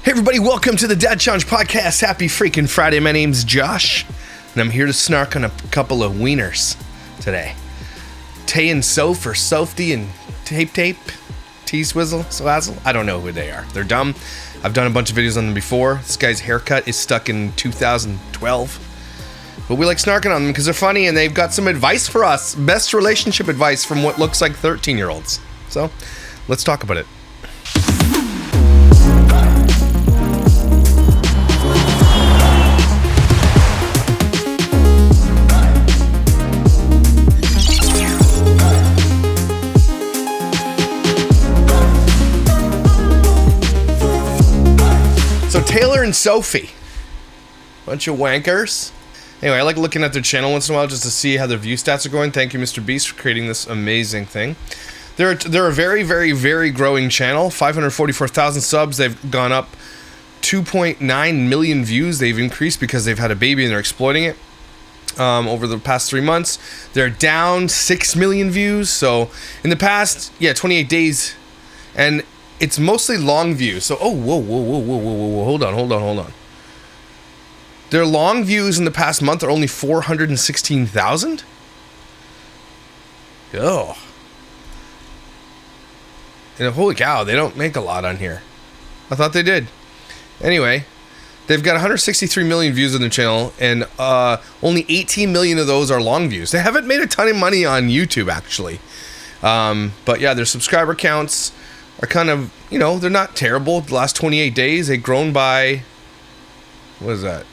Hey everybody, welcome to the Dad Challenge Podcast. Happy freaking Friday. My name's Josh, and I'm here to snark on a couple of wieners today. Tay and Soph, or Sophie and Tape, T-Swizzle, Swazzle. I don't know who they are. They're dumb. I've done a bunch of videos on them before. This guy's haircut is stuck in 2012. But we like snarking on them because they're funny and they've got some advice for us. Best relationship advice from what looks like 13-year-olds. So, let's talk about it. So Taylor and Sophie, bunch of wankers. Anyway, I like looking at their channel once in a while just to see how their view stats are going. Thank you, Mr. Beast, for creating this amazing thing. They're a very, very, very growing channel. 544,000 subs. They've gone up 2.9 million views. They've increased because they've had a baby and they're exploiting it over the past 3 months. They're down 6 million views. So in the past, 28 days, and it's mostly long views. So, whoa, hold on. Their long views in the past month are only 416,000? Oh. And holy cow, they don't make a lot on here. I thought they did. Anyway, they've got 163 million views on their channel, and only 18 million of those are long views. They haven't made a ton of money on YouTube, actually. But yeah, their subscriber counts are kind of, they're not terrible. The last 28 days, they've grown by, what is that?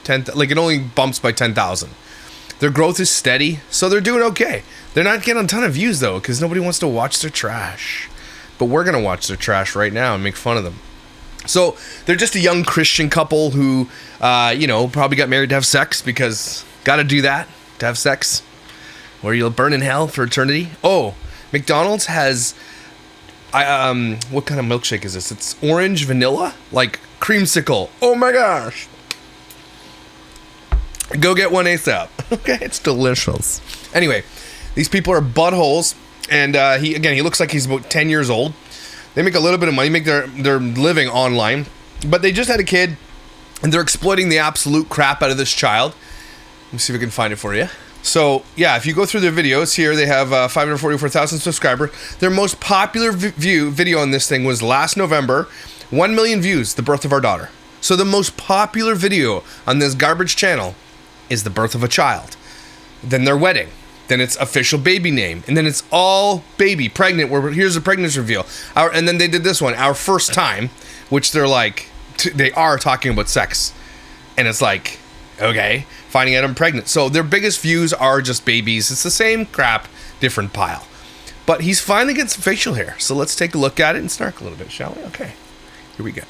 10, like it only bumps by 10,000. Their growth is steady, so they're doing okay. They're not getting a ton of views though, because nobody wants to watch their trash. But we're gonna watch their trash right now and make fun of them. So they're just a young Christian couple who, probably got married to have sex, because gotta do that to have sex, or you'll burn in hell for eternity. Oh, McDonald's has, what kind of milkshake is this? It's orange vanilla, like creamsicle. Oh my gosh. Go get one ASAP. Okay, it's delicious. Anyway, these people are buttholes, and he looks like he's about 10 years old. They make a little bit of money, make their living online, but they just had a kid, and they're exploiting the absolute crap out of this child. Let me see if I can find it for you. So, yeah, if you go through their videos here, they have 544,000 subscribers. Their most popular video on this thing was last November, 1 million views, the birth of our daughter. So the most popular video on this garbage channel is the birth of a child. Then their wedding. Then it's official baby name. And then it's all baby, pregnant, where here's a pregnancy reveal. And then they did this one, our first time, which they're like, they are talking about sex. And it's like, okay, finding out I'm pregnant. So their biggest views are just babies. It's the same crap, different pile. But he's finally getting some facial hair. So let's take a look at it and snark a little bit, shall we? Okay, here we go.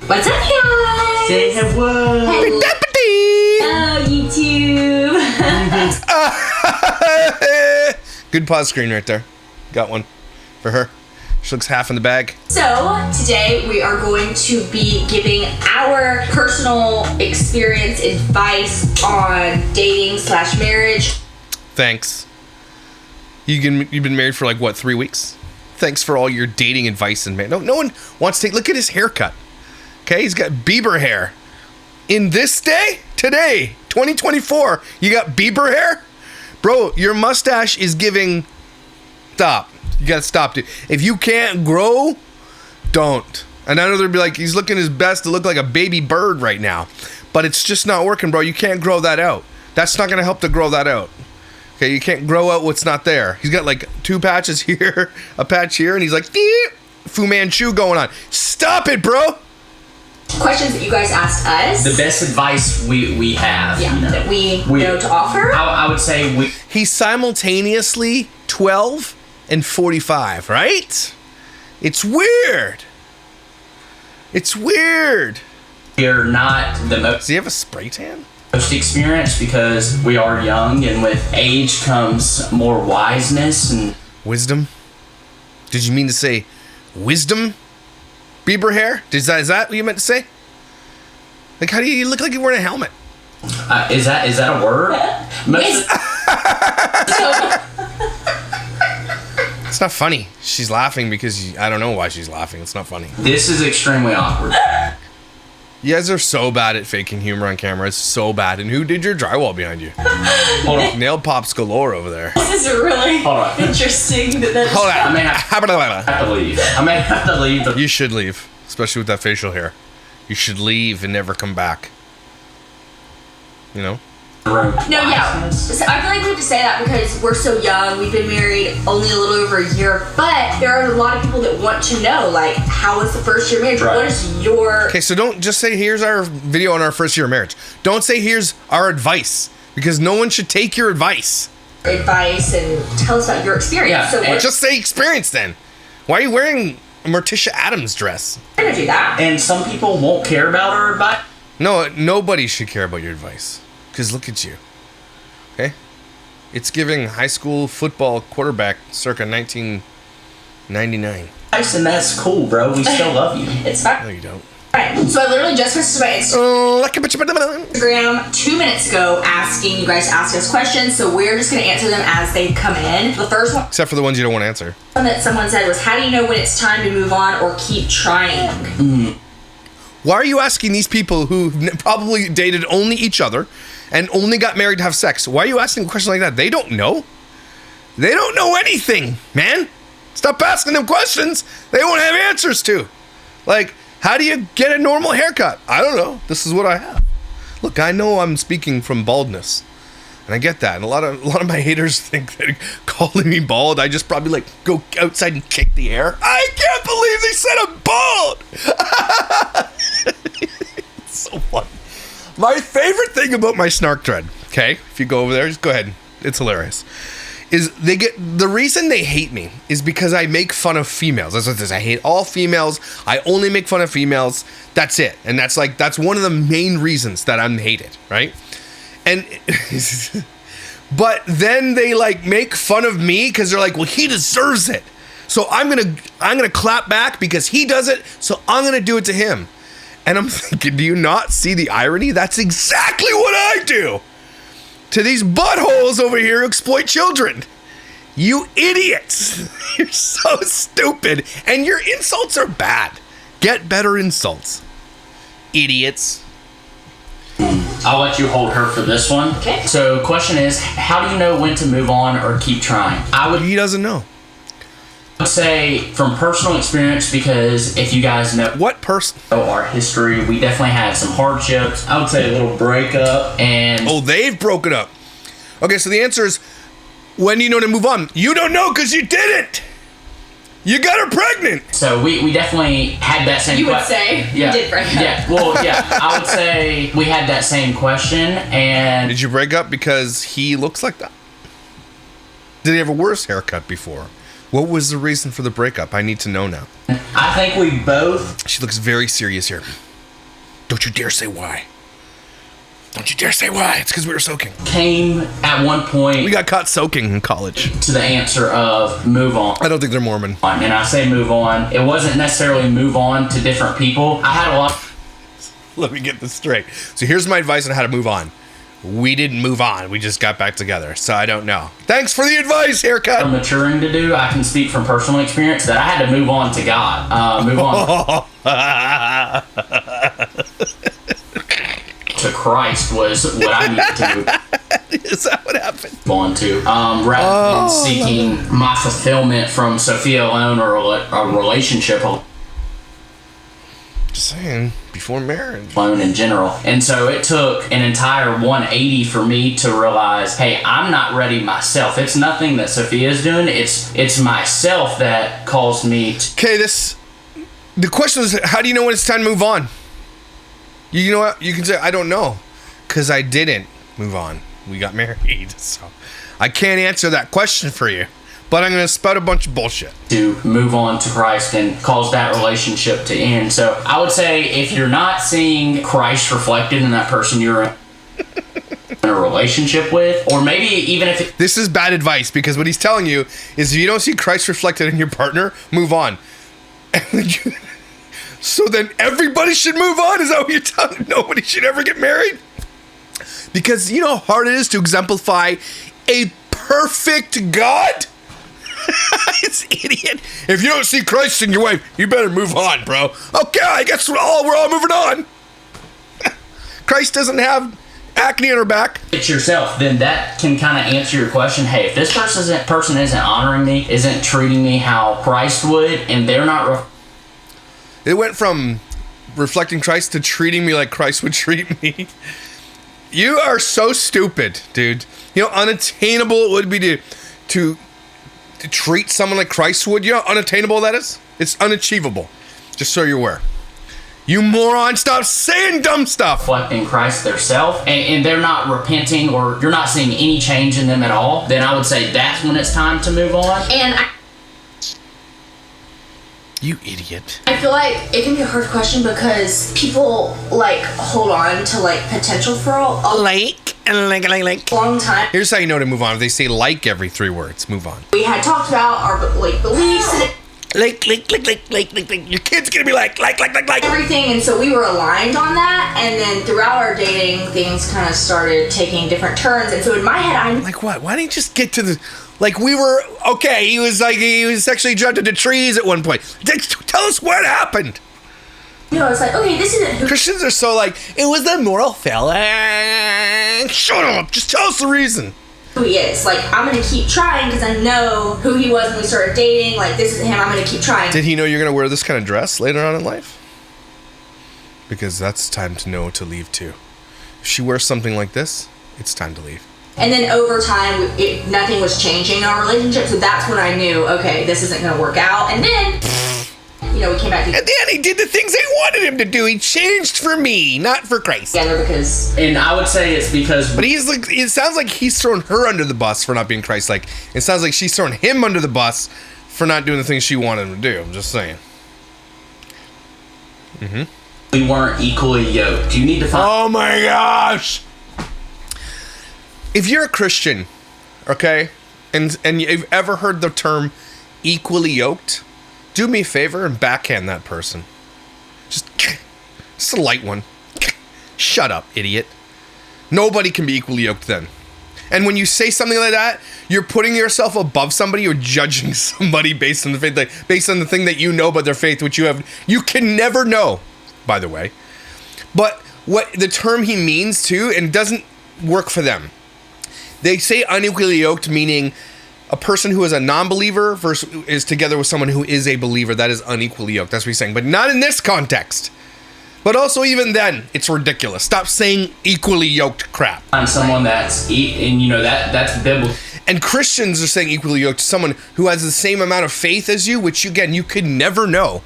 What's up, guys? Say hello. Oh, YouTube. Good pause screen right there. Got one for her. She looks half in the bag. So, today we are going to be giving our personal experience advice on dating/marriage. Thanks. You've been married for 3 weeks? Thanks for all your dating advice and no one wants to take. Look at his haircut. Okay, he's got Bieber hair. In this day, today, 2024, you got Bieber hair? Bro, your mustache is giving. Stop. You gotta stop it. If you can't grow, don't. And I know they'd be like, he's looking his best to look like a baby bird right now. But it's just not working, bro. You can't grow that out. That's not gonna help to grow that out. Okay, you can't grow out what's not there. He's got 2 patches here, a patch here, and he's like, Fu Manchu going on. Stop it, bro! Questions that you guys asked us. The best advice we have. Yeah, that we know to offer. I would say He's simultaneously 12 and 45, right? It's weird. It's weird. We're not the most. Does he have a spray tan? Most experienced because we are young, and with age comes more wiseness and wisdom. Did you mean to say wisdom? Bieber hair? Is that what you meant to say? How do you look like you're wearing a helmet? Is that a word? It's not funny. She's laughing because I don't know why she's laughing. It's not funny. This is extremely awkward. You guys are so bad at faking humor on camera. It's so bad. And who did your drywall behind you? Hold on. Nail pops galore over there. This is really Hold on. interesting. That Hold on. I may have to leave. I may have to leave. You should leave, especially with that facial hair. You should leave and never come back. You know? Room. No, yeah. So I feel like we have to say that because we're so young. We've been married only a little over a year, but there are a lot of people that want to know, like, how was the first year of marriage? Right. What is your... Okay, so don't just say, here's our video on our first year of marriage. Don't say, here's our advice, because no one should take your advice. advice and tell us about your experience. Yeah, So we're Just say experience then. Why are you wearing a Morticia Adams dress? gonna do that. And some people won't care about our advice. No, nobody should care about your advice. Because look at you. Okay? It's giving high school football quarterback circa 1999. And that's cool, bro. We still love you. It's No, fine. you don't. Right. So I literally just posted my Instagram 2 minutes ago asking you guys to ask us questions. So we're just gonna answer them as they come in. The first one Except for the ones you don't want to answer. that someone said was, how do you know when it's time to move on or keep trying? Why are you asking these people who probably dated only each other and only got married to have sex? Why are you asking a question like that? They don't know. They don't know anything, man. Stop asking them questions they won't have answers to. Like, how do you get a normal haircut? I don't know. This is what I have. Look, I know I'm speaking from baldness. And I get that. And a lot of my haters think that calling me bald, I just probably like go outside and kick the air. I can't believe they said I'm bald. It's so funny. My favorite thing about my snark thread, okay, if you go over there, just go ahead. It's hilarious. Is the reason they hate me is because I make fun of females. That's what it is. I hate all females. I only make fun of females. That's it. And that's one of the main reasons that I'm hated, right? And but then they like make fun of me because they're like, well, he deserves it. So I'm gonna clap back because he does it. So I'm gonna do it to him. And I'm thinking, do you not see the irony? That's exactly what I do to these buttholes over here who exploit children. You idiots. You're so stupid. And your insults are bad. Get better insults. Idiots. I'll let you hold her for this one. Okay. So, question is, how do you know when to move on or keep trying? I would He doesn't know. say from personal experience, because if you guys know What person? our history, we definitely had some hardships. I would say a little breakup, and Oh, they've broken up. Okay, so the answer is, when do you know to move on? You don't know because you didn't. You got her pregnant. so we definitely had that same You would question. say you did break up. Yeah, well, yeah, I would say we had that same question, and Did you break up because he looks like that? Did he have a worse haircut before? What was the reason for the breakup? I need to know now. I think we both She looks very serious here. Don't you dare say why. Don't you dare say why. It's because we were soaking. came at one point We got caught soaking in college. to the answer of move on. I don't think they're Mormon. And I say move on. It wasn't necessarily move on to different people. I had a lot Let me get this straight. So here's my advice on how to move on. We didn't move on. We just got back together. So I don't know. Thanks for the advice, haircut. of maturing to do. I can speak from personal experience that I had to move on to God. Move on to Christ was what I needed to move Is that what happened? on to. Rather than seeking my fulfillment from Sophie alone or a relationship Just saying, before marriage. alone in general. And so it took an entire 180 for me to realize, hey, I'm not ready myself. It's nothing that Sophia's doing. It's myself that caused me to Okay, the question is, how do you know when it's time to move on? You know what? You can say, I don't know, because I didn't move on. We got married, so I can't answer that question for you. But I'm going to spout a bunch of bullshit. move on to Christ and cause that relationship to end. So I would say if you're not seeing Christ reflected in that person you're in a relationship with, or maybe even if it, This is bad advice, because what he's telling you is if you don't see Christ reflected in your partner, move on. So then everybody should move on? Is that what you're telling? Nobody should ever get married? Because you know how hard it is to exemplify a perfect God? It's idiot. If you don't see Christ in your wife, you better move on, bro. Okay, I guess we're all moving on. Christ doesn't have acne on her back. It's yourself, then that can kind of answer your question. Hey, if this person isn't honoring me, isn't treating me how Christ would, and they're not... It went from reflecting Christ to treating me like Christ would treat me. You are so stupid, dude. You know how unattainable it would be to treat someone like Christ would. You know how unattainable that is? It's unachievable. Just so you're aware. You moron, stop saying dumb stuff. Reflecting Christ theirself, and they're not repenting, or you're not seeing any change in them at all, then I would say that's when it's time to move on. And You idiot. I feel like it can be a hard question because people like hold on to like potential for a long time. Here's how you know to move on. If they say like every 3 words, move on. We had talked about our like beliefs and Like. Your kid's gonna be like. everything, and so we were aligned on that. And then throughout our dating, things kind of started taking different turns. And so in my head, I'm Like what? Why didn't you just get to the... Like we were... Okay, he was sexually attracted to trees at one point. Tell us what happened. I was like, okay, this isn't who Christians are so like, it was the moral fella. Shut up. Just tell us the reason. he is. Like, I'm gonna keep trying because I know who he was when we started dating. Like, this is him. I'm gonna keep trying. Did he know you're going to wear this kind of dress later on in life? Because that's time to know to leave too. If she wears something like this, it's time to leave. And then over time, nothing was changing in our relationship. So that's when I knew, okay, this isn't gonna work out. And then, we came back And then he did the things I wanted him to do. He changed for me, not for Christ. together because... And I would say it's because... But he's like, it sounds like he's throwing her under the bus for not being Christ-like. It sounds like she's throwing him under the bus for not doing the things she wanted him to do. I'm just saying. we weren't equally yoked. You need to find... Oh my gosh! If you're a Christian, okay, and you've ever heard the term equally yoked, do me a favor and backhand that person. Just a light one. Shut up, idiot. Nobody can be equally yoked then. And when you say something like that, you're putting yourself above somebody. You're judging somebody based on the faith, like, based on the thing that you know about their faith, which you can never know, by the way. But what the term he means too, and doesn't work for them. They say unequally yoked, meaning a person who is a non-believer is together with someone who is a believer. That is unequally yoked. That's what he's saying. But not in this context. But also even then, it's ridiculous. Stop saying equally yoked crap. Find someone that's... And, that's biblical. And Christians are saying equally yoked to someone who has the same amount of faith as you, which, again, you could never know.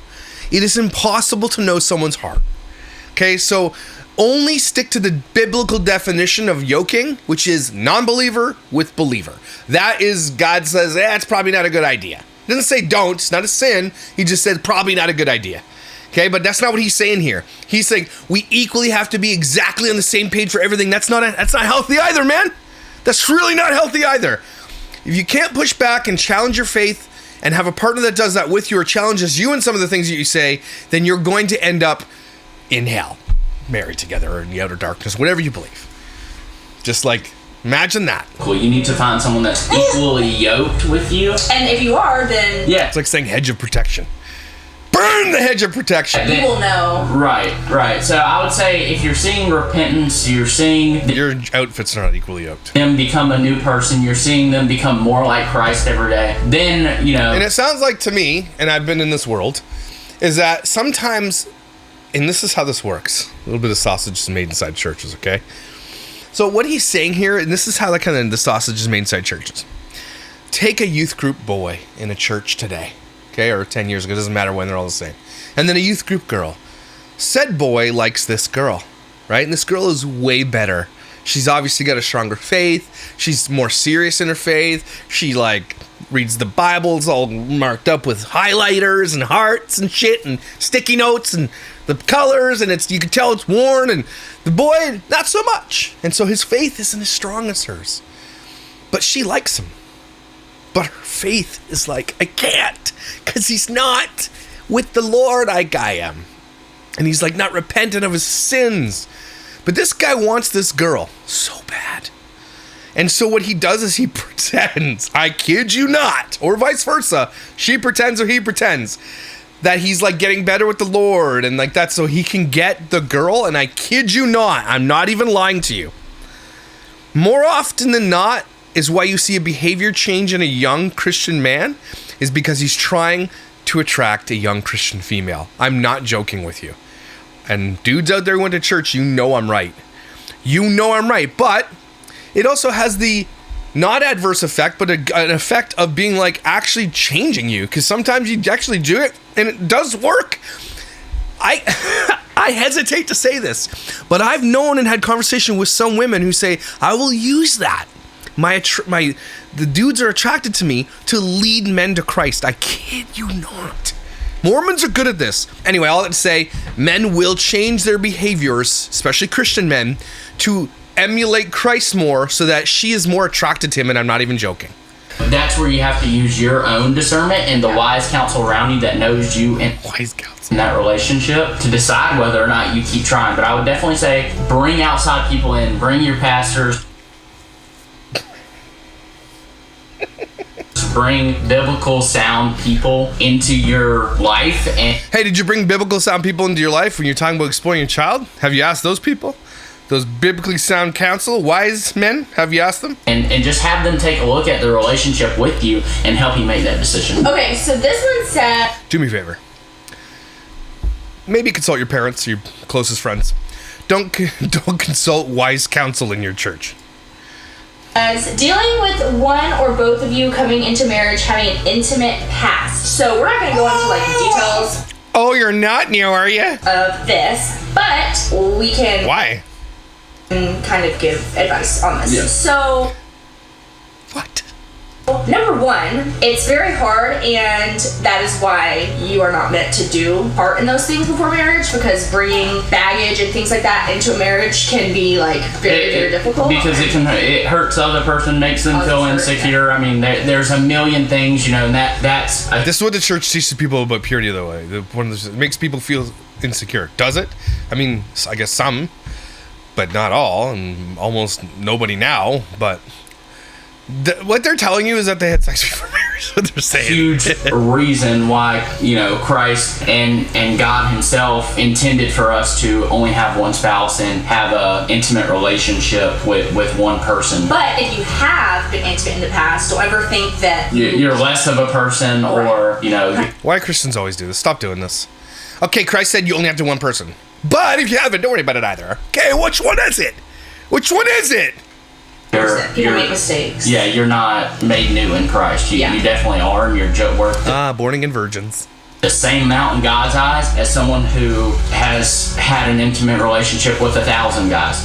It is impossible to know someone's heart. Okay, so... only stick to the biblical definition of yoking, which is non-believer with believer. That is, God says, it's probably not a good idea. He doesn't say don't, it's not a sin. He just said probably not a good idea. Okay, but that's not what he's saying here. He's saying we equally have to be exactly on the same page for everything. That's not healthy either, man. That's really not healthy either. If you can't push back and challenge your faith and have a partner that does that with you or challenges you in some of the things that you say, then you're going to end up in hell. Married together or in the outer darkness, whatever you believe. Just like, imagine that. Cool. You need to find someone that's equally yoked with you. And if you are, then... Yeah. It's like saying hedge of protection. Burn the hedge of protection. you will know. Right. So I would say if you're seeing repentance, you're seeing Your outfits are not equally yoked. them become a new person, you're seeing them become more like Christ every day, then, And it sounds like to me, and I've been in this world, is that sometimes... And this is how this works. A little bit of sausage is made inside churches, okay? So what he's saying here, and this is how the sausage is made inside churches. Take a youth group boy in a church today, okay? Or 10 years ago, it doesn't matter when, they're all the same. And then a youth group girl. Said boy likes this girl, right? And this girl is way better. She's obviously got a stronger faith. She's more serious in her faith. She, reads the Bible. It's all marked up with highlighters and hearts and shit and sticky notes and the colors, and you can tell it's worn, and the boy, not so much. And so his faith isn't as strong as hers. But she likes him. But her faith is like, I can't, because he's not with the Lord like I am. And he's not repentant of his sins. But this guy wants this girl so bad. And so what he does is he pretends, I kid you not, or vice versa. She pretends or he pretends that he's like getting better with the Lord and like that so he can get the girl. And I kid you not, I'm not even lying to you. More often than not is why you see a behavior change in a young Christian man is because he's trying to attract a young Christian female. I'm not joking with you. And dudes out there who went to church, you know I'm right. You know I'm right. But it also has the not adverse effect, but an effect of being like actually changing you. Because sometimes you actually do it and it does work. I hesitate to say this, but I've known and had conversation with some women who say, I will use that. The dudes are attracted to me to lead men to Christ. I kid you not. Mormons are good at this. Anyway, all that to say, men will change their behaviors, especially Christian men, to emulate Christ more so that she is more attracted to him, and I'm not even joking. That's where you have to use your own discernment and the wise counsel around you that knows you and Wise counsel in that relationship to decide whether or not you keep trying. But I would definitely say bring outside people in, bring your pastors, bring biblical sound people into your life. And hey, did you bring biblical sound people into your life when you're talking about exploring your child? Have you asked those people? Those biblically sound counsel, wise men, have you asked them? And just have them take a look at the relationship with you and help you make that decision. Okay, so this one said... Do me a favor. Maybe consult your parents, your closest friends. Don't consult wise counsel in your church. As dealing with one or both of you coming into marriage having an intimate past. So we're not going to go into like the details. Oh, you're not new, are you? Of this, but we can... Why? Kind of give advice on this. Yeah. So, What? number one, it's very hard, and that is why you are not meant to do part in those things before marriage, because bringing baggage and things like that into a marage can be like very difficult. Because it hurts the other person, makes them feel insecure. I mean, there's a million things, and that's... This is what the church teaches people about purity, though. It makes people feel insecure. Does it? I mean, I guess some, but not all, and almost nobody now, but... what they're telling you is that they had sex before marriage. What they're saying. Huge reason why Christ and God Himself intended for us to only have one spouse and have a intimate relationship with one person. But if you have been intimate in the past, don't ever think that you're less of a person, or Why Christians always do this? Stop doing this. Okay, Christ said you only have to one person, but if you haven't, don't worry about it either. Okay, which one is it? Which one is it? people make mistakes. Yeah, you're not made new in Christ. You definitely are, and you're worth born again virgins. The same amount in God's eyes as someone who has had an intimate relationship with 1,000 guys.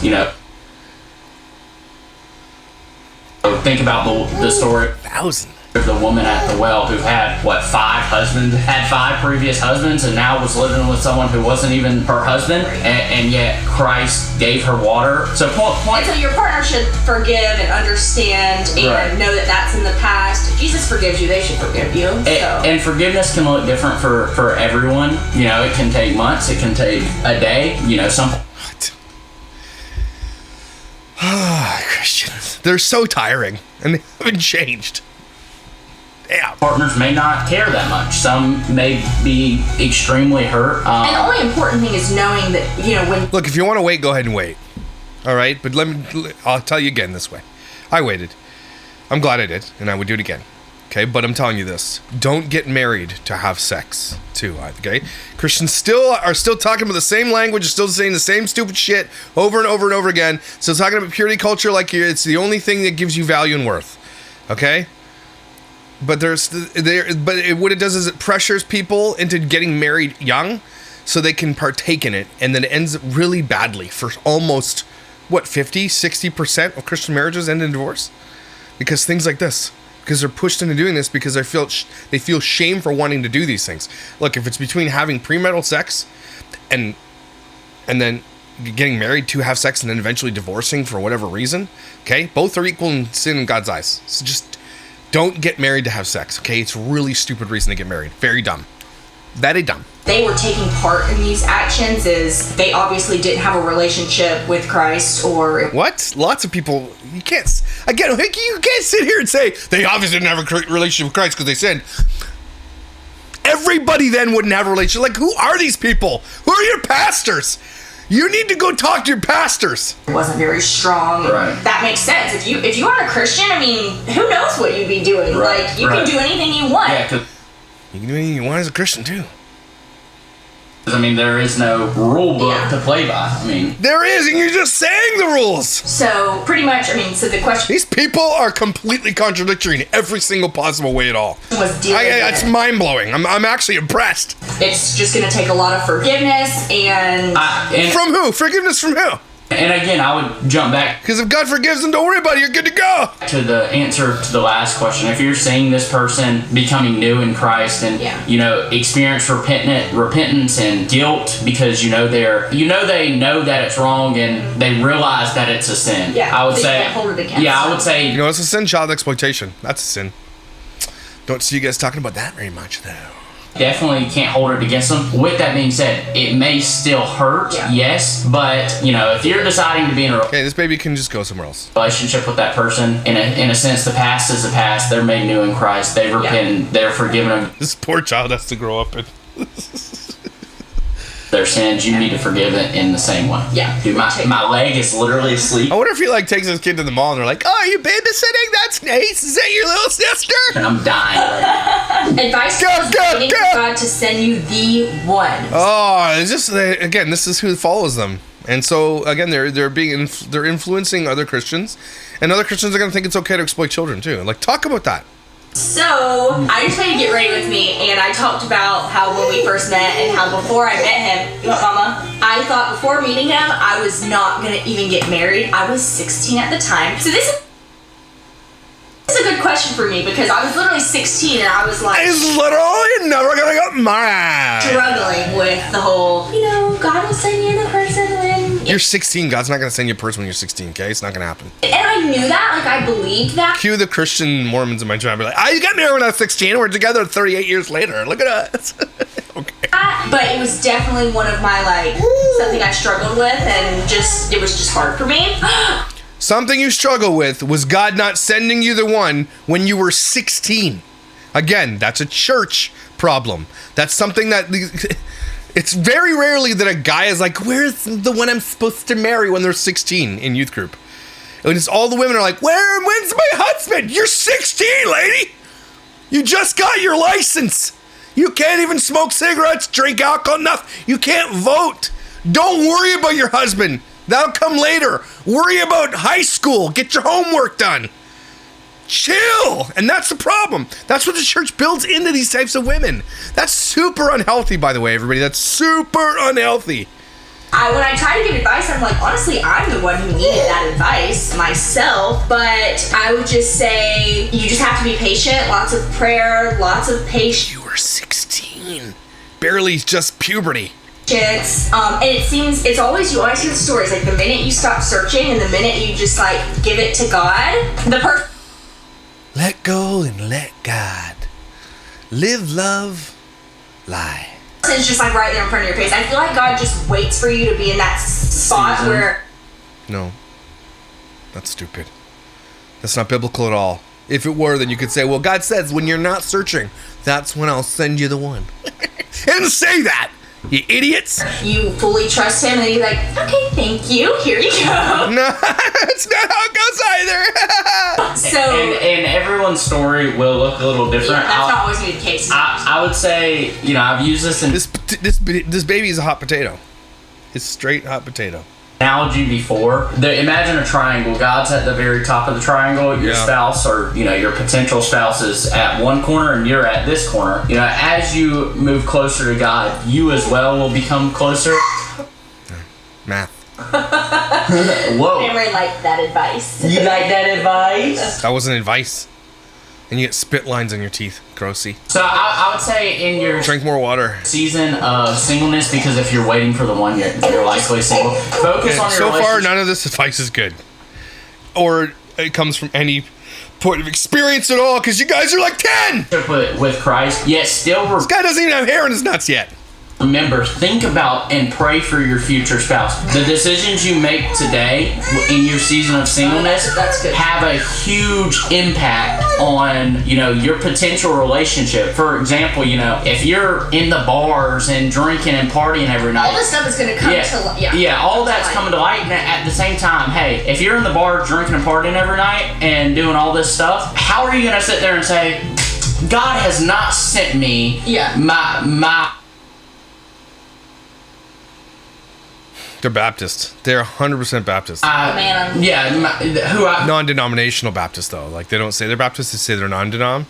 Think about the story. 1,000. The woman at the well who had 5 previous husbands, and now was living with someone who wasn't even her husband, and yet Christ gave her water. So And so your partner should forgive and understand and know that that's in the past. If Jesus forgives you, they should forgive you. And forgiveness can look different for everyone. It can take months, it can take a day. Some. Christians, they're so tiring, and they haven't changed. Damn. Partners may not care that much. Some may be extremely hurt. And the only important thing is knowing that, when... Look, if you want to wait, go ahead and wait. All right? But I'll tell you again this way. I waited. I'm glad I did, and I would do it again. Okay? But I'm telling you this. Don't get married to have sex, too. Okay? Christians are still talking about the same language, still saying the same stupid shit over and over and over again. Still talking about purity culture like it's the only thing that gives you value and worth. Okay? But what it does is it pressures people into getting married young so they can partake in it, and then it ends really badly for almost 50-60% of Christian marriages end in divorce because things like this, because they're pushed into doing this because they feel shame for wanting to do these things. Look, if it's between having premarital sex and then getting married to have sex and then eventually divorcing for whatever reason, okay, both are equal in sin in God's eyes. So just don't get married to have sex, okay? It's a really stupid reason to get married. Very dumb. Very dumb. They were taking part in these actions is they obviously didn't have a relationship with Christ or... What? Lots of people, you can't sit here and say they obviously didn't have a relationship with Christ because they sinned. everybody then wouldn't have a relationship. Like, who are these people? Who are your pastors? You need to go talk to your pastors. It wasn't very strong. Right. That makes sense. If you aren't a Christian, I mean, who knows what you'd be doing? Right. Like, you can do anything you want. Yeah, 'cause You can do anything you want as a Christian, too. I mean, there is no rule book to play by. I mean, There is, and you're just saying the rules. So, pretty much, I mean, so the question These people are completely contradictory in every single possible way at all. was dealing It's with. mind-blowing. I'm actually impressed. It's just going to take a lot of forgiveness and From who? Forgiveness from who? and again, I would jump back Because if God forgives them, don't worry about it. You're good to go. to the answer to the last question. If you're seeing this person becoming new in Christ and experience repentance and guilt because they know that it's wrong and they realize that it's a sin. Yeah, I would so you say. can't hold it against I them. would say. You know, it's a sin, child exploitation. That's a sin. Don't see you guys talking about that very much, though. Definitely can't hold it against them. With that being said, it may still hurt, yes, but if you're deciding to be in a Okay, this baby can just go somewhere else. relationship with that person, in a sense, the past is the past. They're made new in Christ. They've repented. They're forgiven of This poor child has to grow up in. their sins. You need to forgive it in the same way. Yeah. Dude, my leg is literally asleep, I wonder if he takes his kid to the mall and they're like, "Oh, you babysitting? That's nice. Is that your little sister?" and I'm dying. Right now. advice Go, is go, waiting go. for God to send you the one. Oh, it's just again, this is who follows them, and so again, they're they're influencing other Christians, and other Christians are gonna think it's okay to exploit children too. Like, talk about that. So, I just made to get ready with me, and I talked about how when we first met and how before I met him, you want mama? I thought before meeting him, I was not going to even get married. I was 16 at the time. So this is a good question for me because I was literally 16 and I was like He's literally never gonna get married. struggling with the whole, God will send you the person when... You're 16. God's not gonna send you a person when you're 16. Okay, it's not gonna happen. And I knew that, I believed that. Cue the Christian Mormons in my tribe. Be like, "I got married when I was 16. We're together 38 years later. Look at us." Okay. But it was definitely one of my, something I struggled with and it was just hard for me. Something you struggle with was God not sending you the one when you were 16. Again, that's a church problem. That's something that it's very rarely that a guy is like, "Where's the one I'm supposed to marry?" when they're 16 in youth group. And it's all the women are like, "When's my husband?" You're 16, lady. You just got your license. You can't even smoke cigarettes, drink alcohol, nothing. You can't vote. Don't worry about your husband. That'll come later. Worry about high school. Get your homework done. Chill. And that's the problem. That's what the church builds into these types of women. That's super unhealthy, by the way, everybody. That's super unhealthy. When I try to give advice, I'm like, honestly, I'm the one who needed that advice myself. But I would just say, you just have to be patient. Lots of prayer, lots of patience. You were 16. Barely just puberty. And it seems, you always hear the stories, like the minute you stop searching and the minute you just give it to God, the person. Let go and let God. Live, love, lie. It's just right there in front of your face. I feel like God just waits for you to be in that spot where. No. That's stupid. That's not biblical at all. If it were, then you could say, well, God says when you're not searching, that's when I'll send you the one. It didn't say that, you idiots. You fully trust him and then he's like, okay, thank you, here you go. No, that's not how it goes either. So. And everyone's story will look a little different. Yeah, that's not always going to be the case. I would say, I've used this in This baby is a hot potato. It's straight hot potato. analogy before. Imagine a triangle. God's at the very top of the triangle. Your spouse or your potential spouse is at one corner and you're at this corner. As you move closer to God, you as well will become closer. Math. Whoa. Cameron liked that advice. You like that advice? That wasn't advice. And you get spit lines on your teeth. Grossy. So I would say in your Drink more water. season of singleness, because if you're waiting for the one, you're likely single. Focus on your So far, relationship. none of this advice is good. Or it comes from any point of experience at all, because you guys are like 10! with Christ, yet still This guy doesn't even have hair in his nuts yet. remember, think about and pray for your future spouse. The decisions you make today in your season of singleness That's good. have a huge impact on, your potential relationship. For example, if you're in the bars and drinking and partying every night, all this stuff is going to come to light. Yeah, all that's coming to light. And at the same time, hey, if you're in the bar drinking and partying every night and doing all this stuff, how are you going to sit there and say, God has not sent me my They're Baptist. They're 100% Baptist. Non-denominational Baptist, though. Like, they don't say they're Baptist, they say they're non-denom.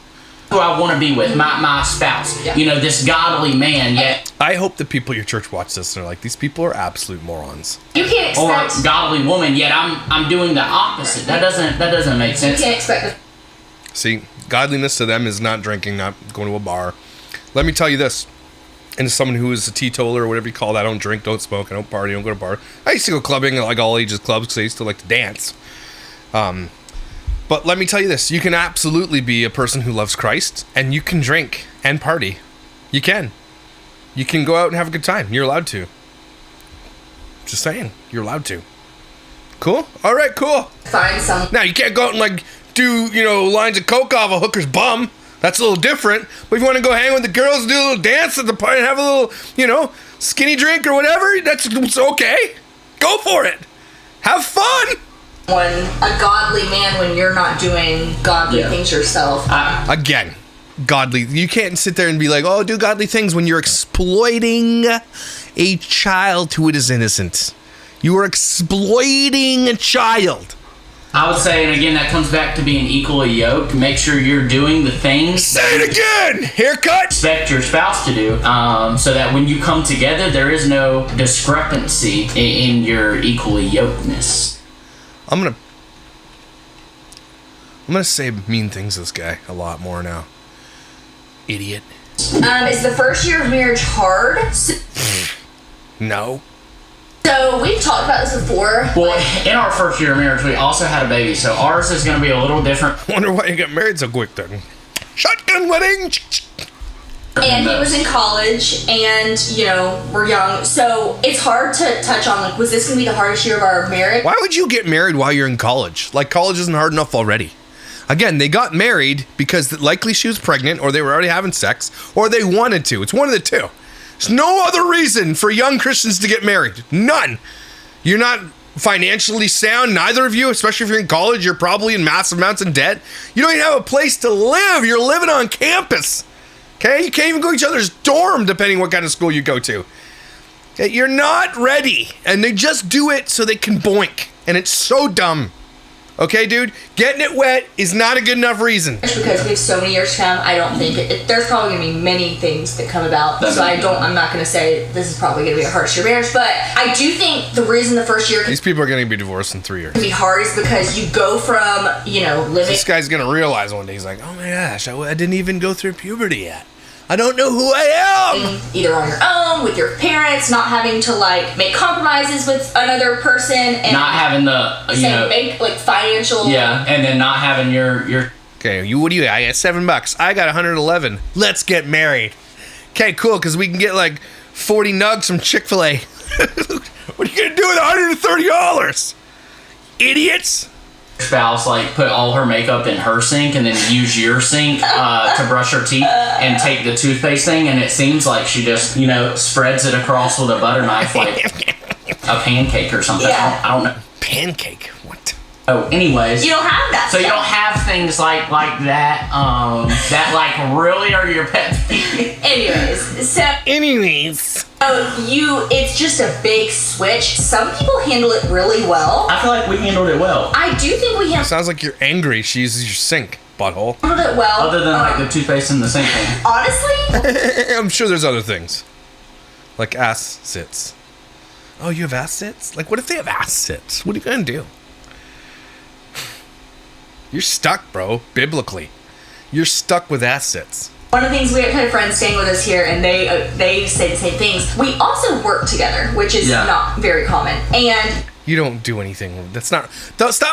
Who I want to be with, my spouse. Yeah. This godly man, yet. I hope the people at your church watch this and are like, these people are absolute morons. You can't expect. Or godly woman, yet I'm doing the opposite. That doesn't make sense. You can't expect it. See, godliness to them is not drinking, not going to a bar. Let me tell you this. And as someone who is a teetotaler or whatever you call that, I don't drink, don't smoke, I don't party, I don't go to bar. I used to go clubbing at like all ages clubs because I used to like to dance. But let me tell you this. You can absolutely be a person who loves Christ and you can drink and party. You can. You can go out and have a good time. You're allowed to. Just saying. You're allowed to. Cool? All right, cool. Find some. Now, you can't go out and like do, lines of coke off a hooker's bum. That's a little different. But if you want to go hang with the girls, do a little dance at the party, and have a little, skinny drink or whatever, it's okay. Go for it. Have fun. When a godly man, when you're not doing godly things yourself. Again, godly. You can't sit there and be like, oh, do godly things when you're exploiting a child who is innocent. You are exploiting a child. I would say, and again, that comes back to being equally yoked. Make sure you're doing the things. Say it again! Haircut! Expect your spouse to do, so that when you come together, there is no discrepancy in your equally yokedness. I'm gonna say mean things to this guy a lot more now. Idiot. Is the first year of marriage hard? No. So we've talked about this before. Well, in our first year of marriage, we also had a baby, so ours is going to be a little different. I wonder why you got married so quick then. Shotgun wedding! And he was in college, and, we're young, so it's hard to touch on, like, was this going to be the hardest year of our marriage? Why would you get married while you're in college? Like, college isn't hard enough already. Again, they got married because likely she was pregnant, or they were already having sex, or they wanted to. It's one of the two. There's no other reason for young Christians to get married. None. You're not financially sound, neither of you, especially if you're in college. You're probably in massive amounts of debt. You don't even have a place to live. You're living on campus. Okay? You can't even go to each other's dorm, depending what kind of school you go to. Okay? You're not ready. And they just do it so they can boink. And it's so dumb. Okay, dude? Getting it wet is not a good enough reason. Because we have so many years to come, I don't think there's probably going to be many things that come about. So I'm not going to say this is probably going to be a harsh year marriage, but I do think the reason the first year these people are going to be divorced in 3 years. Can be hard is because you go from, living. This guy's going to realize one day, he's like, oh my gosh, I didn't even go through puberty yet. I don't know who I am. Either on your own, with your parents, not having to make compromises with another person, and not having the financial. Yeah, and then not having your. Okay, what do you? I got $7. I got 111. Let's get married. Okay, cool, because we can get 40 nugs from Chick-fil-A. What are you gonna do with $130? Idiots. Spouse put all her makeup in her sink and then use your sink to brush her teeth and take the toothpaste thing, and it seems like she just spreads it across with a butter knife like a pancake or something. Yeah. I don't know. Pancake? What? Oh, anyways. You don't have that. So you don't have things like that that really are your pet peeve. Anyways. It's just a big switch. Some people handle it really well. I feel like we handled it well. I do think we handled Sounds like you're angry. She uses your sink, butthole. it well. Other than the toothpaste in the sink thing. Honestly? I'm sure there's other things. Like ass sits. Oh, you have ass sits? What if they have ass sits? What are you going to do? You're stuck, bro, biblically. You're stuck with ass sits. One of the things, we have kind of friends staying with us here, and they say the same things. We also work together, which is not very common. And you don't do anything. Stop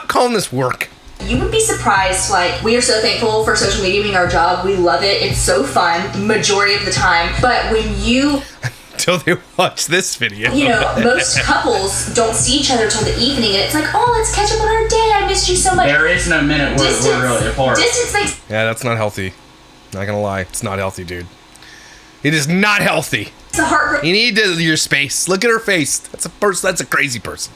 calling this work. You would be surprised. We are so thankful for social media being our job. We love it. It's so fun, majority of the time. But when you Till they watch this video. You know, most couples don't see each other till the evening, and it's like, oh, let's catch up on our day. I missed you so much. There is no minute where we're really apart. Distance makes. Yeah, that's not healthy. Not gonna lie, it's not healthy, dude. It is not healthy. It's a heartbreak. You need your space. Look at her face. That's a person. That's a crazy person.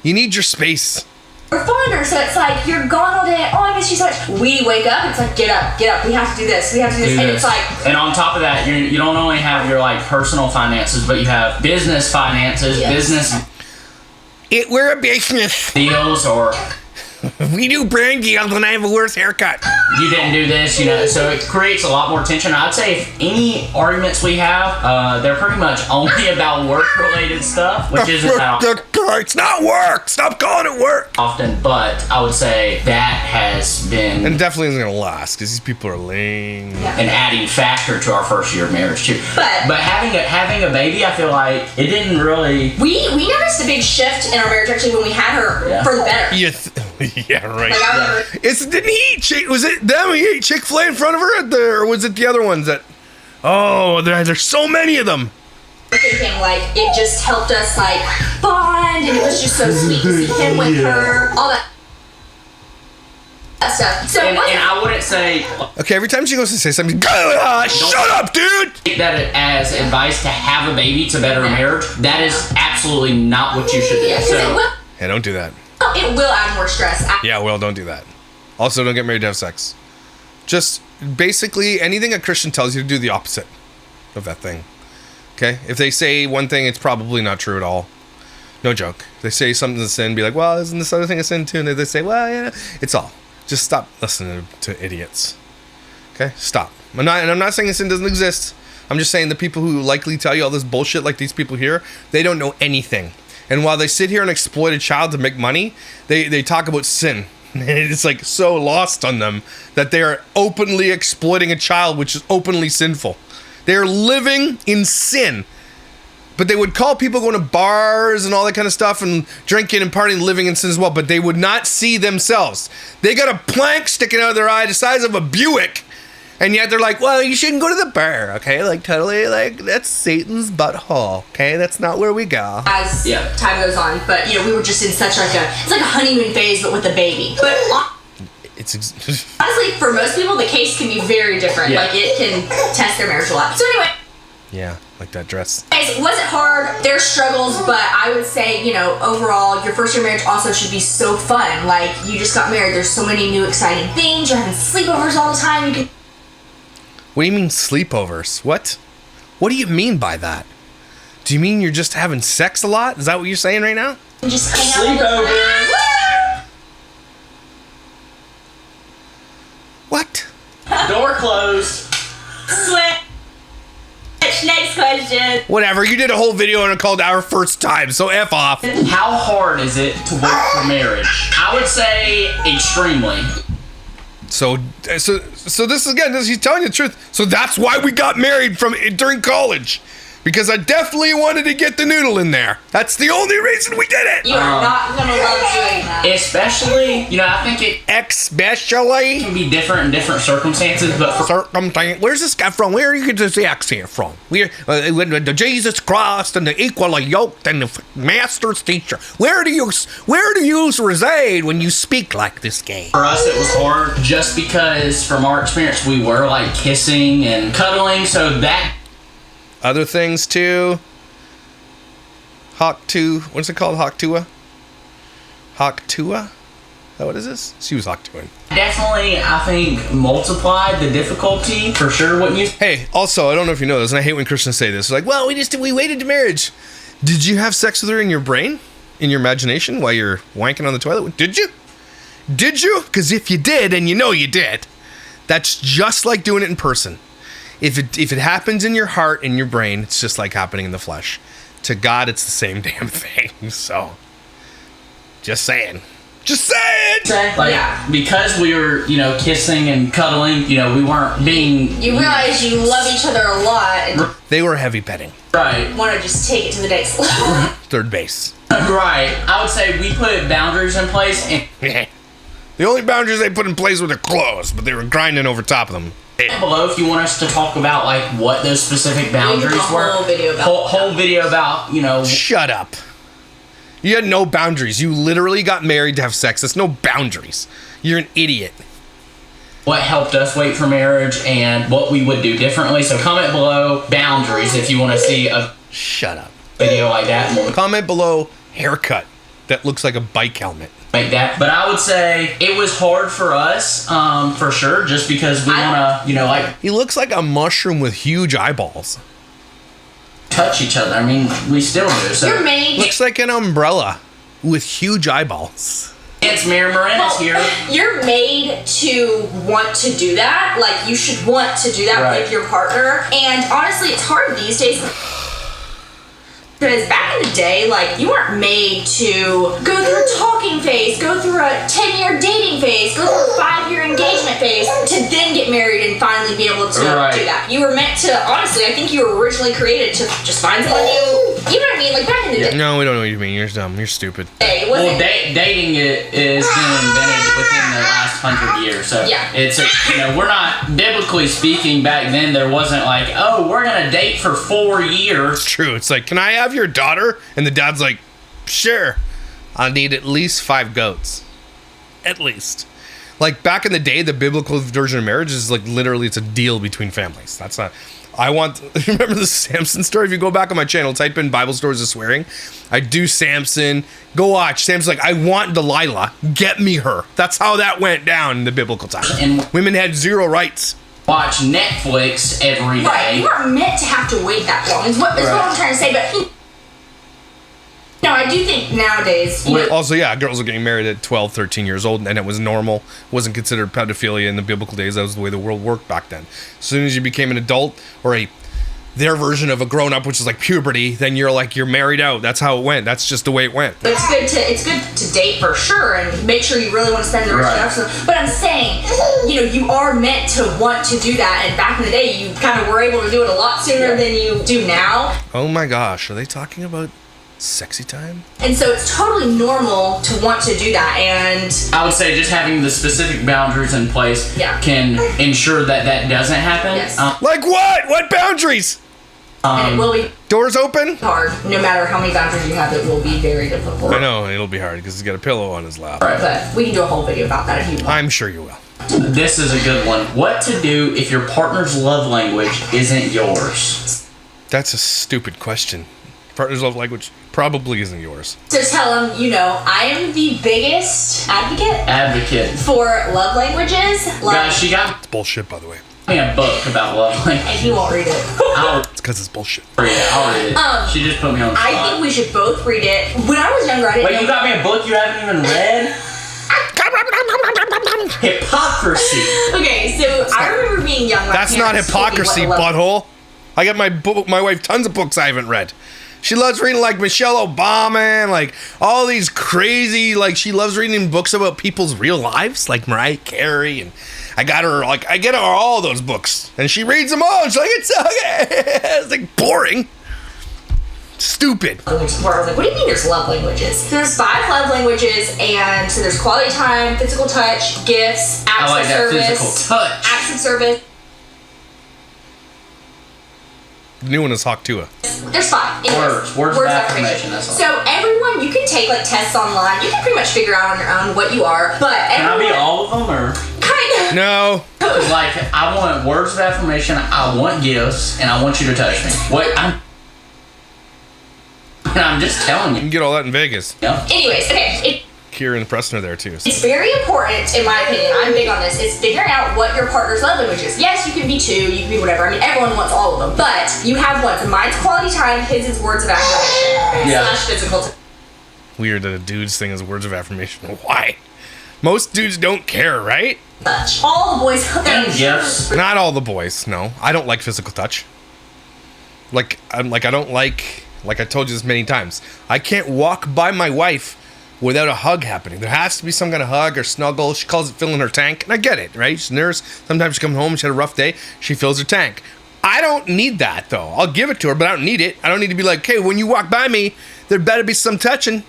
You need your space. We're fonder, so it's like you're gone all day. Oh, I miss you so much. We wake up, it's like get up. We have to do this. We have to do this, and it's like. And on top of that, you don't only have your like personal finances, but you have business finances, business. We're a business. Deals or. We do brand deals and I have a worse haircut. You didn't do this, you know, so it creates a lot more tension. I'd say if any arguments we have, they're pretty much only about work-related stuff, which isn't how it's not work. Stop calling it work. Often, but I would say that has been and definitely isn't gonna last because these people are lame. Yeah. an adding factor to our first year of marriage too. But having a baby, I feel like it didn't really. We noticed a big shift in our marriage actually when we had her for the better. Yeah, right. Like, I remember. Didn't he eat was it them? He ate Chick-fil-A in front of her or was it the other ones that? Oh, there's so many of them. Thinking like it just helped us like bond, and it was just so sweet to see him with her, all that stuff. So And I wouldn't say Okay, every time she goes to say something, shut up, dude. take that as advice to have a baby to better a marriage. That is absolutely not what you should do. Yeah, because So, Yeah, don't do that. it will add more stress. Yeah, well, don't do that. Also, don't get married to have sex. Just basically anything a Christian tells you to do the opposite of that thing. Okay? If they say one thing, it's probably not true at all. No joke. If they say something's a sin, be like, well, isn't this other thing a sin too? And they say, well, yeah, it's all. Just stop listening to idiots. Okay? Stop. I'm not saying sin doesn't exist. I'm just saying the people who likely tell you all this bullshit like these people here, they don't know anything. And while they sit here and exploit a child to make money, they talk about sin. And it's like so lost on them that they are openly exploiting a child, which is openly sinful. They are living in sin. But they would call people going to bars and all that kind of stuff and drinking and partying, living in sin as well. But they would not see themselves. They got a plank sticking out of their eye the size of a Buick. And yet they're like, well, you shouldn't go to the bar, okay? Like, totally, like, that's Satan's butthole, okay? That's not where we go. As time goes on, but you know, we were just in such like it's like a honeymoon phase, but with a baby. But honestly, for most people, the case can be very different. Yeah. Like it can test their marriage a lot. So anyway. Yeah, like that dress. Guys, was it hard? There's struggles, but I would say, you know, overall, your first year marriage also should be so fun. Like, you just got married. There's so many new exciting things. You're having sleepovers all the time. You can. What do you mean sleepovers? What? What do you mean by that? Do you mean you're just having sex a lot? Is that what you're saying right now? Just hang out. sleepover. What? Door closed. Switch. Next question. Whatever. You did a whole video and it called Our First Time, so F off. How hard is it to work for marriage? I would say extremely. So this is again, he's telling you the truth. So that's why we got married during college. Because I definitely wanted to get the noodle in there. That's the only reason we did it. You are not going to love doing that. Especially, you know, I think it Especially can be different in different circumstances, but for circumstance. Where's this guy from? Where do you get this accent from? When the Jesus Christ and the equally yoked and the master's teacher. Where do you reside when you speak like this guy? for us it was hard just because from our experience we were like kissing and cuddling, so that Other things too. What's it called? Hawktua? Hawktua? What is this? She was Hawktuaing. definitely, I think, multiplied the difficulty for sure. What you Hey, also, I don't know if you know this, and I hate when Christians say this. Like, well, we waited to marriage. Did you have sex with her in your brain? In your imagination while you're wanking on the toilet? Did you? Did you? Because if you did, and you know you did, that's just like doing it in person. If it happens in your heart and your brain, it's just like happening in the flesh. To God, it's the same damn thing. So, just saying. Just saying! like because we were, you know, kissing and cuddling, you know, we weren't being You realize you love each other a lot and They were heavy petting. right. want to just take it to the next level. Third base. Right. I would say we put boundaries in place and The only boundaries they put in place were their clothes, but they were grinding over top of them. Below, if you want us to talk about like what those specific boundaries were. Whole video about, you know. Shut up. You had no boundaries. You literally got married to have sex. There's no boundaries. You're an idiot. What helped us wait for marriage and what we would do differently. So comment below boundaries if you want to see a Shut up. video like that. Comment below haircut that looks like a bike helmet. Make that. But I would say it was hard for us, for sure, just because we want to, you know, like He looks like a mushroom with huge eyeballs. touch each other. I mean, we still do. So You're made. Looks like an umbrella with huge eyeballs. it's Mary Morena's here. You're made to want to do that. Like, you should want to do that Right. with your partner. And honestly, it's hard these days. Because back in the day, like, you weren't made to go through a talking phase, go through a 10-year dating phase, go through a 5-year engagement phase, to then get married and finally be able to Right. do that. You were meant to, honestly, I think you were originally created to just find someone new. You know what I mean? Like, back in the day, No, we don't know what you mean. You're dumb. You're stupid. it Well, wasn't. dating is been invented within the last 100 years. So Yeah. it's, you know, we're not, biblically speaking, back then there wasn't like, oh, we're going to date for 4 years. True. It's like, can I have your daughter? And the dad's like, sure. I need at least 5 goats. At least. Like, back in the day, the biblical version of marriage is like literally it's a deal between families. That's not. I want. Remember the Samson story? If you go back on my channel, type in Bible stories of swearing. I do Samson. Go watch. Samson's like, I want Delilah. Get me her. That's how that went down in the biblical time. And Women had 0 rights. watch Netflix every day. Right, you weren't meant to have to wait that long, is what I'm trying to say, but no, I do think nowadays, you know, Also, yeah, girls are getting married at 12, 13 years old, and it was normal. Wasn't considered pedophilia in the biblical days. That was the way the world worked back then. As soon as you became an adult, or their version of a grown-up, which is like puberty, then you're married out. That's how it went. That's just the way it went. it's good to date for sure and make sure you really want to spend the rest of the. But I'm saying, you know, you are meant to want to do that, and back in the day, you kind of were able to do it a lot sooner than you do now. Oh my gosh, are they talking about sexy time? And so it's totally normal to want to do that, and I would say just having the specific boundaries in place Yeah. can ensure that that doesn't happen. Yes. Like what? What boundaries? it will be Doors open? hard. No matter how many boundaries you have, it will be very difficult. I know, it'll be hard because he's got a pillow on his lap. Right. But we can do a whole video about that if you want. I'm sure you will. This is a good one. What to do if your partner's love language isn't yours? That's a stupid question. Partner's love language probably isn't yours. So tell him, you know, I am the biggest advocate for love languages. Guys, she got It's bullshit, by the way. me a book about love And language. he won't read it. I'll It's because it's bullshit. read it. I'll read it. She just put me on the I spot. think we should both read it. When I was younger, I didn't Wait, you know. got me a book you haven't even read? Hypocrisy. Okay, so I remember being young. My That's not parents told me hypocrisy, what love- butthole. I got my wife tons of books I haven't read. She loves reading like Michelle Obama and like all these crazy, like she loves reading books about people's real lives, like Mariah Carey, and I get her all those books, and she reads them all. And she's like, it's okay. It's like boring, stupid. Where I was like, what do you mean there's love languages? So there's 5 love languages, and so there's quality time, physical touch, gifts, acts I like of that service, physical touch. acts of service. The new one is Hawktua. There's 5. Anyways, Words of affirmation, that's all. So everyone, you can take like tests online. You can pretty much figure out on your own what you are. But Can I everyone, be all of them, or? kind of. No, Cause like I want words of affirmation, I want gifts, and I want you to touch me. I'm just telling you you. can get all that in Vegas. Yeah. Anyways, okay. Kieran and Preston are there too. It's very important, in my opinion, I'm big on this, is figuring out what your partner's love language is. Yes, you can be 2, you can be whatever. I mean, everyone wants all of them. But you have one. So mine's quality time, his is words of affirmation. Yeah. Slash physical touch. Weird that a dude's thing is words of affirmation. Why? Most dudes don't care, right? All the boys out there. And gifts. Not all the boys. No, I don't like physical touch. Like I don't like I told you this many times. I can't walk by my wife without a hug happening. There has to be some kind of hug or snuggle. She calls it filling her tank, and I get it, right? She's a nurse. Sometimes she comes home, she had a rough day, she fills her tank. I don't need that though. I'll give it to her, but I don't need it. I don't need to be like, okay, when you walk by me, there better be some touching.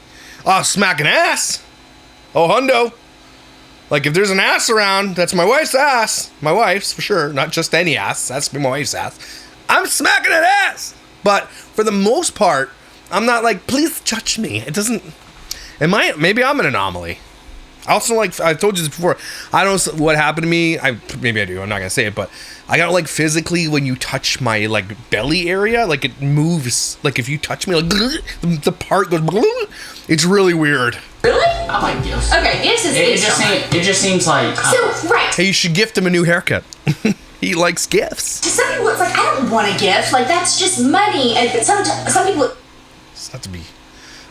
Oh, smacking ass. Oh, hundo. Like, if there's an ass around, that's my wife's ass. My wife's, for sure. Not just any ass. That's my wife's ass. I'm smacking that ass. But for the most part, I'm not like, please touch me. It doesn't... Maybe I'm an anomaly. I also, like, I told you this before. I don't know what happened to me. Maybe I do. I'm not going to say it. But I got, like, physically, when you touch my, like, belly area, like, it moves. Like, if you touch me, like, the part goes... It's really weird. Really? I like gifts. Okay, gifts is It just seems like... So, right. Hey, you should gift him a new haircut. He likes gifts. To some people, it's like, I don't want a gift. Like, that's just money. And some people... It's not to be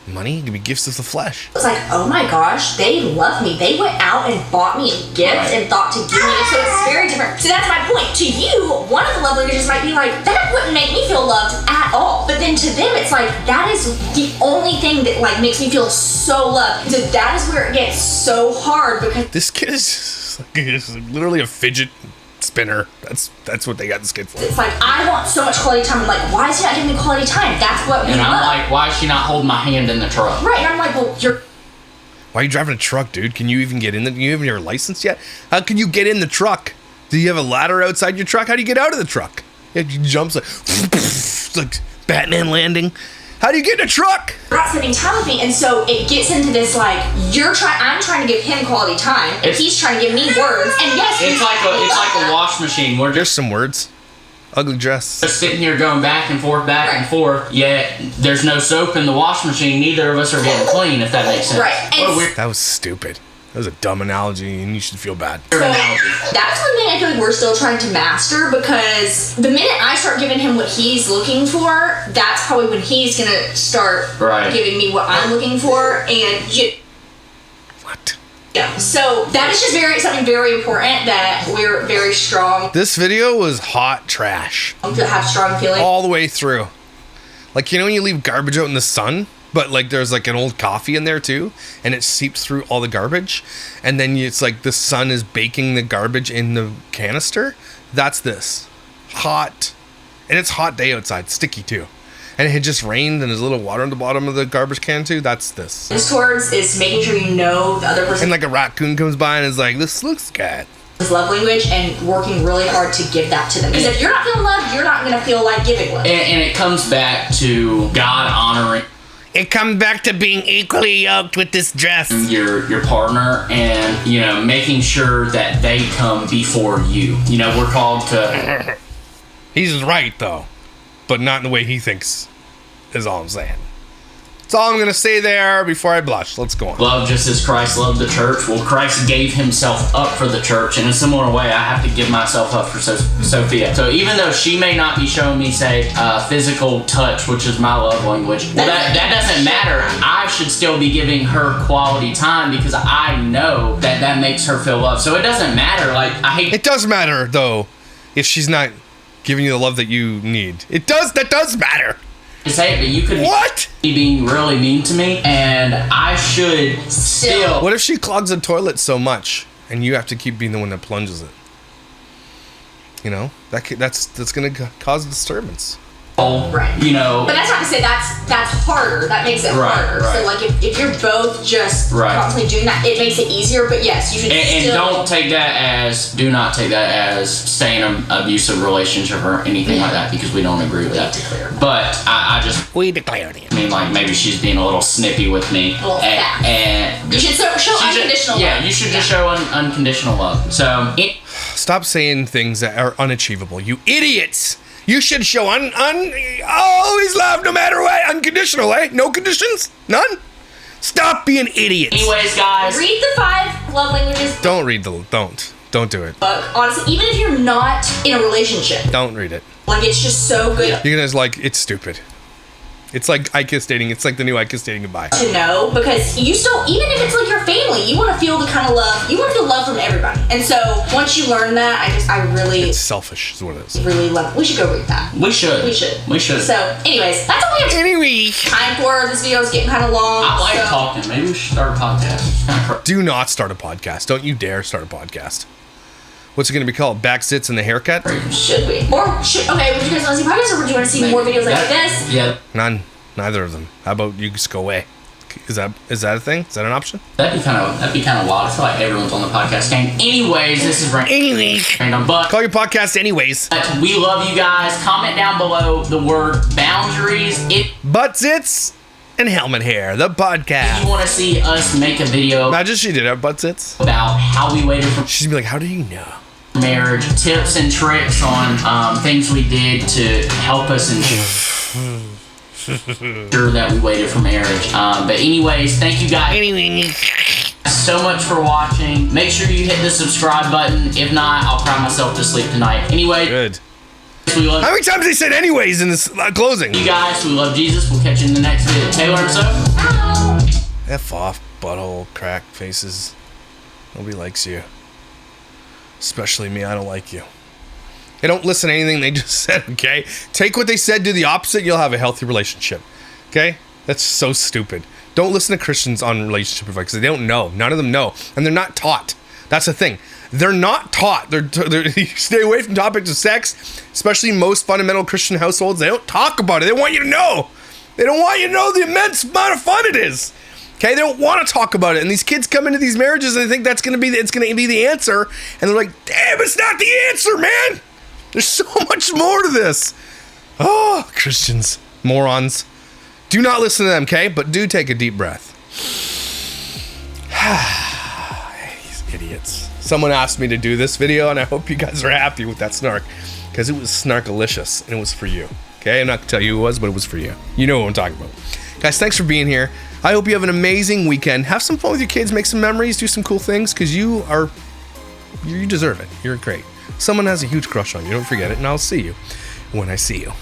money. It can be gifts of the flesh. It's like, oh my gosh, they love me. They went out and bought me a gift and thought to give me it. So it's very different. So that's my point. To you, one of the love languages might be like, that wouldn't make me feel loved at all. But then to them, it's like, that is the only thing that like makes me feel so loved. So that is where it gets so hard because This kid is literally a fidget spinner. That's what they got this kid for. it's like, I want so much quality time. I'm like, why is he not giving me quality time? That's what we And I'm love. like, why is she not holding my hand in the truck? Right, and I'm like, well, you're... Why are you driving a truck, dude? Can you even get in? Do you have your license yet? How can you get in the truck? Do you have a ladder outside your truck? How do you get out of the truck? You jumps like Batman landing. How do you get in a truck? not spending time with me, and so it gets into this like I'm trying to give him quality time, and he's trying to give me words. And yes, It's like a wash machine. We're There's just some words. Ugly dress. sitting here going back and forth, and forth. Yet there's no soap in the wash machine. Neither of us are getting clean. If that makes sense. Right. What a And weird That was stupid. That was a dumb analogy, and you should feel bad. so analogy. that's one thing I feel like we're still trying to master, because the minute I start giving him what he's looking for, that's probably when he's gonna start Right. giving me what I'm looking for, and What? yeah. So that is just something very important that we're very strong This video was hot trash to have strong feelings. all the way through. Like, you know when you leave garbage out in the sun, but like there's like an old coffee in there too, and it seeps through all the garbage, and then it's like the sun is baking the garbage in the canister. That's this. Hot. And it's a hot day outside, sticky too. And it had just rained and there's a little water on the bottom of the garbage can too. That's this. Towards is making sure you know the other person And like a raccoon comes by and is like, this looks good. love language, and working really hard to give that to them. Because if you're not feeling loved, you're not going to feel like giving love. And it comes back to God honoring It comes back to being equally yoked with this dress. your partner, and making sure that they come before you. We're called to. He's right though, but not in the way he thinks, is all I'm saying. That's all I'm going to say there before I blush. Let's go on. Love just as Christ loved the church. Well, Christ gave himself up for the church. In a similar way, I have to give myself up for Sophia. So even though she may not be showing me, say, physical touch, which is my love language, well, that doesn't matter. I should still be giving her quality time because I know that makes her feel loved. So it doesn't matter. Like, I hate... It does matter though, if she's not giving you the love that you need. That does matter. to say it, but you could What? be being really mean to me, and I should still... What if she clogs the toilet so much and you have to keep being the one that plunges it? You know, that's gonna cause disturbance. Right. But that's not to say that's harder. That makes it harder. Right. So like if you're both just constantly doing that, it makes it easier. But yes, you should and don't take that as, do not take that as stay in an abusive relationship or anything like that, because we don't agree with that. But I just... We declared it. I mean, like, maybe she's being a little snippy with me. And you should show unconditional love. Yeah, you should just show unconditional love. So... Stop saying things that are unachievable, you idiots! You should show always love no matter what. Unconditional, eh? No conditions? None? Stop being idiots. Anyways, guys. Read the 5 love languages Don't read don't do it. book. Honestly, even if you're not in a relationship, Don't read it. like it's just so good You're gonna like, it's stupid. It's like I Kiss Dating. It's like the new I Kiss Dating Goodbye. to know, because you still, even if it's like your family, you want to feel the kind of love, you want to feel love from everybody. And so once you learn that, I really It's selfish is what it is. really love. We should go read that. We should. So, anyways, that's all we have Anyway. time for. This video is getting kind of long. I like so. talking. Maybe we should start a podcast. Do not start a podcast. Don't you dare start a podcast. What's it going to be called? Back sits in the haircut? Should we? Okay, would you guys want to see podcasts, or would you want to see more videos like this? Yeah. None. Neither of them. How about you just go away? Is that a thing? Is that an option? That'd be kind of wild. I feel like everyone's on the podcast game. Anyways, this is random, but Call your podcast anyways. we love you guys. Comment down below the word boundaries if Butt zits and helmet hair, the you podcast. want to see us make a video Imagine she did have butt zits. about how we waited for She'd be like, how do you know? marriage, tips and tricks on things we did to help us ensure that we waited for marriage. But anyways, thank you guys so much for watching. Make sure you hit the subscribe button. If not, I'll cry myself to sleep tonight. Anyway, Good. we love How many times they said anyways in this closing? you guys. We love Jesus. We'll catch you in the next video. Taylor and Sophie. F off, butthole, crack faces. Nobody likes you. Especially me, I don't like you. Hey, don't listen to anything they just said, okay? Take what they said, do the opposite, you'll have a healthy relationship. Okay? That's so stupid. Don't listen to Christians on relationship advice because they don't know. None of them know. And they're not taught. That's the thing. They're not taught. They're stay away from topics of sex, especially in most fundamental Christian households. They don't talk about it. They want you to know. They don't want you to know the immense amount of fun it is. Okay, they don't want to talk about it, and these kids come into these marriages and they think that's gonna be the answer, and they're like, "Damn, it's not the answer, man. There's so much more to this." Oh, Christians, morons, do not listen to them, okay? But do take a deep breath. These idiots. Someone asked me to do this video, and I hope you guys are happy with that snark, because it was snarkalicious, and it was for you. Okay, I'm not gonna tell you who it was, but it was for you. You know what I'm talking about, guys. Thanks for being here. I hope you have an amazing weekend. Have some fun with your kids, make some memories, do some cool things, because you deserve it. You're great. Someone has a huge crush on you. Don't forget it, and I'll see you when I see you.